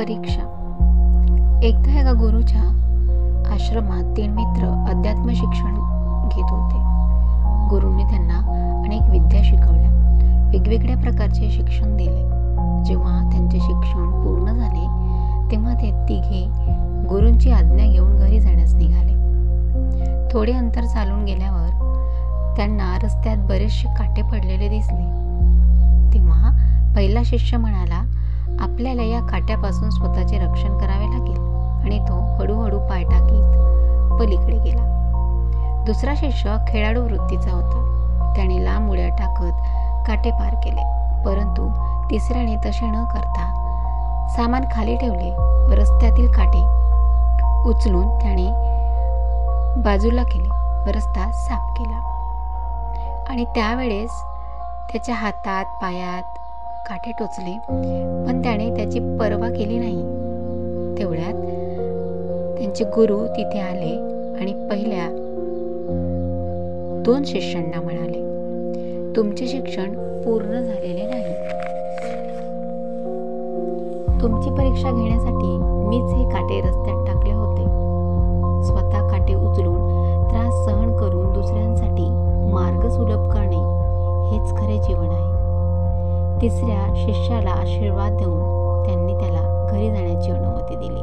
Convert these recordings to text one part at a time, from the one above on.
परीक्षा. एकदा एका गुरुच्या आश्रमात 3 मित्र अध्यात्म शिक्षण घेत होते. गुरुंनी त्यांना अनेक विद्या शिकवल्या, वेगवेगळ्या प्रकारचे शिक्षण दिले. जेव्हा त्यांचे शिक्षण पूर्ण झाले तेव्हा ते तिघे गुरूंची आज्ञा घेऊन घरी जाण्यास निघाले. थोडे अंतर चालून गेल्यावर त्यांना रस्त्यात बरेचसे काटे पडलेले दिसले. तेव्हा पहिला शिष्य म्हणाला, आपल्याला या काट्यापासून स्वतःचे रक्षण करावे लागेल, आणि तो हळूहळू पाय टाकीत पलीकडे गेला. दुसरा शिष्य खेळाडू वृत्तीचा होता. त्याने लांब उड्या टाकत काटे पार केले, परंतु तिसऱ्याने तसे न करता सामान खाली ठेवले व रस्त्यातील काटे उचलून त्याने बाजूला केले व रस्ता साफ केला. आणि त्यावेळेस त्याच्या हातात पायात काटे टोचले, पण त्याने त्याची पर्वा केली नाही. तेवढ्यात त्यांचे गुरु तिथे आले आणि पहिल्या 2 शिष्यांना म्हणाले, तुमचे शिक्षण पूर्ण झालेले नाही. तुमची परीक्षा घेण्यासाठी मीच हे काटे रस्त्यात टाकले होते. स्वतः काटे उचलून त्रास सहन करून दुसऱ्यांसाठी मार्ग सुलभ करणे हेच खरे जीवन आहे. तिसऱ्या शिष्याला आशीर्वाद देऊन त्यांनी त्याला घरी जाण्याची अनुमती दिली.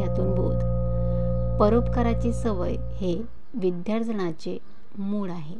यातून बोध: परोपकाराची सवय हे विद्यार्जनाचे मूळ आहे.